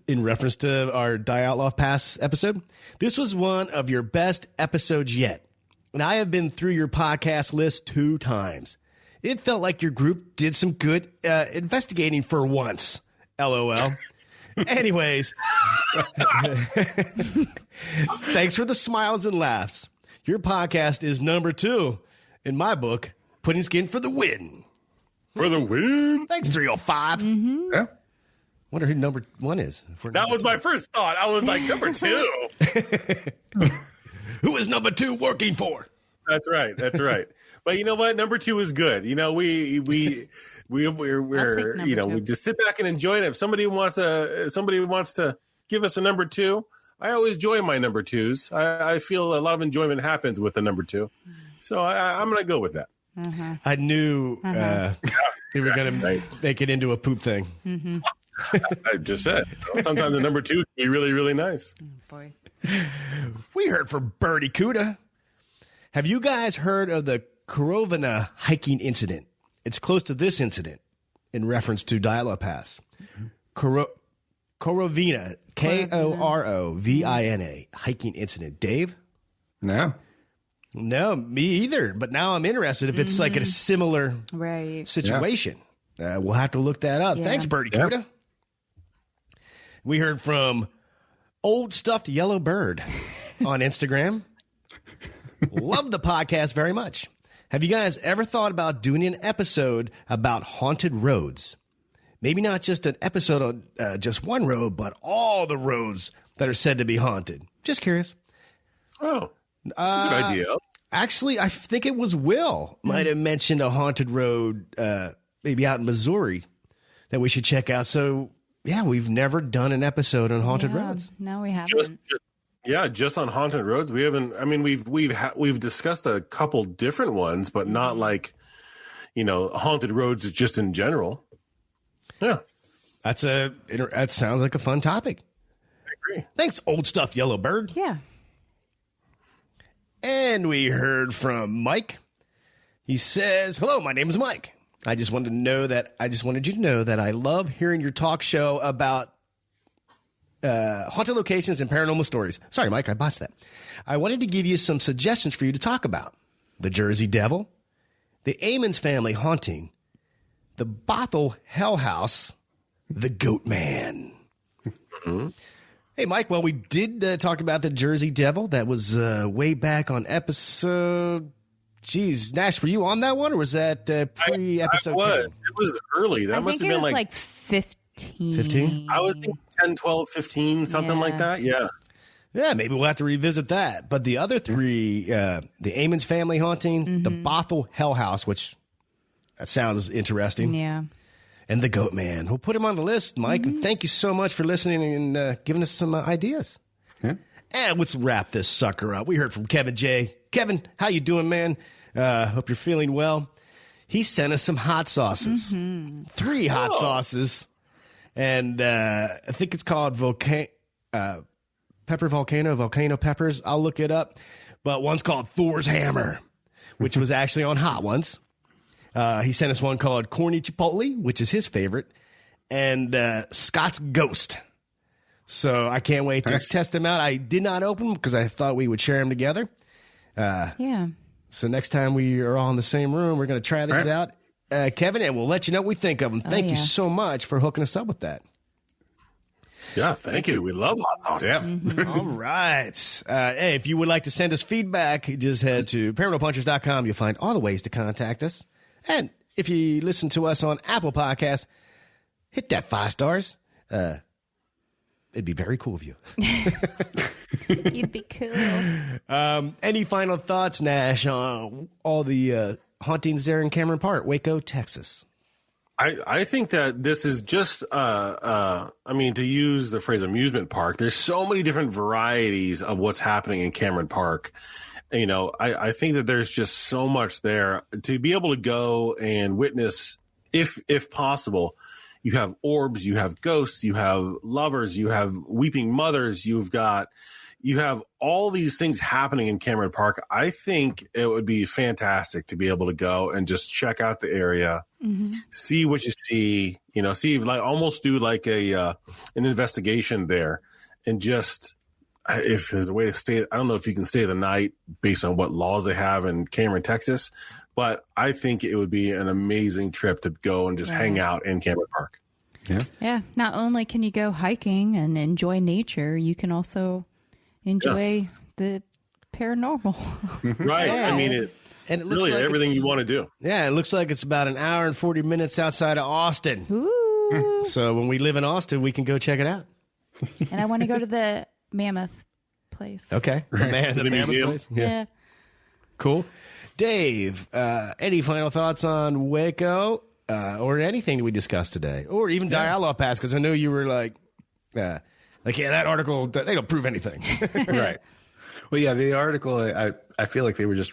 in reference to our Die Outlaw Pass episode. This was one of your best episodes yet, and I have been through your podcast list 2 times. It felt like your group did some good investigating for once. LOL. Anyways, thanks for the smiles and laughs. Your podcast is number 2 in my book, Putting Skin for the Win. For the win. Thanks, 305. Yeah. Wonder who number 1 is. That was my first thought. I was like, number 2. Who is number 2 working for? That's right. But you know what? Number 2 is good. We're number 2. we just sit back and enjoy it. If somebody wants to give us a number 2, I always join my number 2s. I feel a lot of enjoyment happens with the number 2. So I'm going to go with that. I knew we were going to make it into a poop thing. I just said. Sometimes the number 2 can be really, really nice. Boy. We heard from Birdie Cuda. Have you guys heard of the Korovina hiking incident? It's close to this incident in reference to Dial-Up Pass. Korovina, Korovina, hiking incident. Dave? No. No, me either. But now I'm interested if it's like a similar situation. We'll have to look that up. Yeah. Thanks, Birdie Cuda. We heard from Old Stuffed Yellow Bird on Instagram. Love the podcast very much. Have you guys ever thought about doing an episode about haunted roads? Maybe not just an episode on just one road, but all the roads that are said to be haunted. Just curious. Oh, that's a good idea. Actually, I think it was Will might have mentioned a haunted road, maybe out in Missouri, that we should check out. So, yeah, we've never done an episode on haunted roads. No, we haven't. Just on haunted roads. We haven't. I mean, we've discussed a couple different ones, but not like, haunted roads just in general. Yeah, that sounds like a fun topic. I agree. Thanks, Old Stuff Yellow Bird. Yeah. And we heard from Mike. He says, "Hello, my name is Mike. I just wanted you to know that I love hearing your talk show about haunted locations and paranormal stories." Sorry, Mike, I botched that. I wanted to give you some suggestions for you to talk about: the Jersey Devil, the Amon's family haunting, the Bothell Hell House, the Goat Man. Mm-hmm. Hey, Mike, well, we did talk about the Jersey Devil. That was way back on episode... Geez, Nash, were you on that one, or was that pre-episode? I was. 10? It was early. That must have been like 15. 15? I was thinking 10, 12, 15, something like that. Yeah. Yeah, maybe we'll have to revisit that. But the other three, the Amon's family haunting, the Bothell Hell House, which that sounds interesting. Yeah. And the Goat Man. We'll put him on the list, Mike. And thank you so much for listening and giving us some ideas. Yeah. And let's wrap this sucker up. We heard from Kevin J. Kevin, how you doing, man? Hope you're feeling well. He sent us some hot sauces. 3 hot sauces. And I think it's called Volcano peppers. I'll look it up. But one's called Thor's Hammer, which was actually on Hot Ones. He sent us one called Corny Chipotle, which is his favorite, and Scott's Ghost. So I can't wait to test them out. I did not open them because I thought we would share them together. Yeah. So next time we are all in the same room, we're going to try these out, Kevin, and we'll let you know what we think of them. Thank you so much for hooking us up with that. Yeah, thank you. We love hot sauces. Yeah. All right. Hey, if you would like to send us feedback, just head to paranormalpunchers.com. You'll find all the ways to contact us. And if you listen to us on Apple Podcasts, hit that 5 stars. It'd be very cool of you. You'd be cool. Any final thoughts, Nash, on all the hauntings there in Cameron Park, Waco, Texas? I think that this is just, to use the phrase amusement park, there's so many different varieties of what's happening in Cameron Park. I think that there's just so much there to be able to go and witness, if possible. You have orbs, you have ghosts, you have lovers, you have weeping mothers, you have all these things happening in Cameron Park. I think it would be fantastic to be able to go and just check out the area, see what you see, almost do like an investigation there, and just, if there's a way to stay, I don't know if you can stay the night based on what laws they have in Cameron, Texas, but I think it would be an amazing trip to go and just hang out in Cameron Park. Yeah. Yeah. Not only can you go hiking and enjoy nature, you can also enjoy the paranormal. Right. Yeah. I mean, it looks really like everything you want to do. Yeah, it looks like it's about an hour and 40 minutes outside of Austin. Ooh. So when we live in Austin, we can go check it out. And I want to go to the Mammoth place. Okay. The Mammoth museum. place. Yeah. Cool. Dave, any final thoughts on Waco or anything that we discussed today? Or even Dial-Up Pass, because I know you were like, that article, they don't prove anything. Right. Well, yeah, the article, I feel like they were just,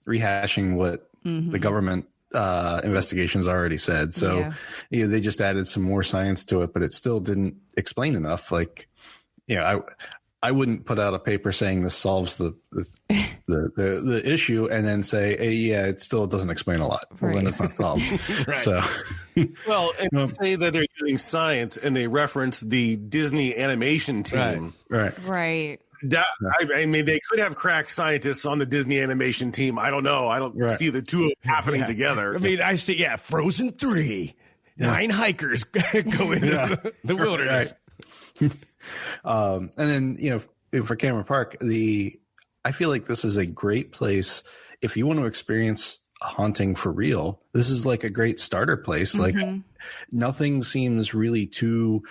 rehashing what the government investigations already said. So they just added some more science to it, but it still didn't explain enough. Like, I I wouldn't put out a paper saying this solves the issue and then say, hey, yeah, it still doesn't explain a lot. Well, then it's not solved. Right. So, Well, and say that they're using science and they reference the Disney animation team. right. Right. That, I mean, they could have crack scientists on the Disney animation team. I don't know. I don't see the two of them happening together. I mean, I see, Frozen 3. 9 hikers go into the wilderness. Right. And then, for Cameron Park, I feel like this is a great place if you want to experience a haunting for real. This is like a great starter place. Like nothing seems really too,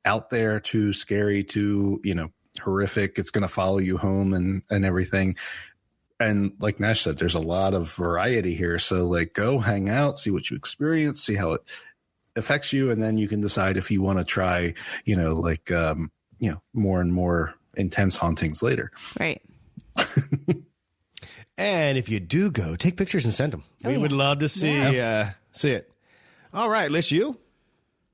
out there, too scary, too, horrific. It's going to follow you home and everything. And like Nash said, there's a lot of variety here. So like go hang out, see what you experience, see how it affects you. And then you can decide if you want to try, more and more intense hauntings later. Right. And if you do go, take pictures and send them. We would love to see it. All right, Liz, you?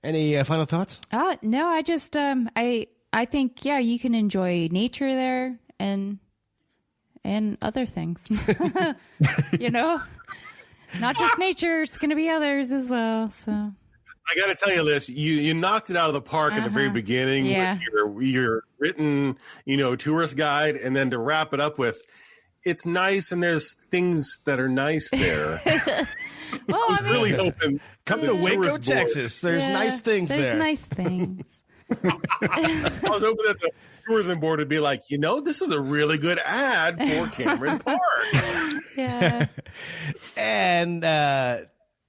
Any final thoughts? No, I just, I think, you can enjoy nature there and other things, not just nature, it's going to be others as well. So I got to tell you, Liz, you knocked it out of the park at the very beginning with your written, tourist guide. And then to wrap it up with, it's nice. And there's things that are nice there. Well, I was really hoping. Come to Waco, Texas. There's nice things there. There's nice things. I was hoping that the tourism board would be like, this is a really good ad for Cameron Park. Yeah. And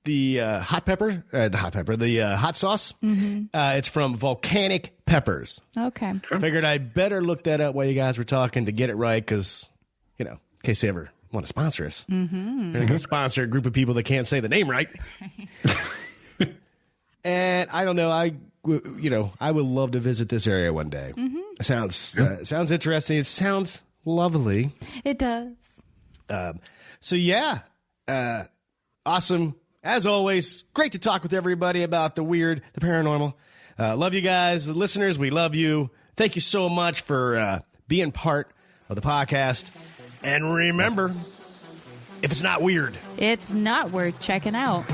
the hot sauce, it's from Volcanic Peppers. Okay. Figured I'd better look that up while you guys were talking to get it right because, in case they ever want to sponsor us. They're going to sponsor a group of people that can't say the name right. And I don't know, I would love to visit this area one day. It sounds interesting. It sounds lovely. It does. Awesome. As always, great to talk with everybody about the weird, the paranormal. Love you guys. The listeners, we love you. Thank you so much for being part of the podcast. And remember, if it's not weird, It's not worth checking out.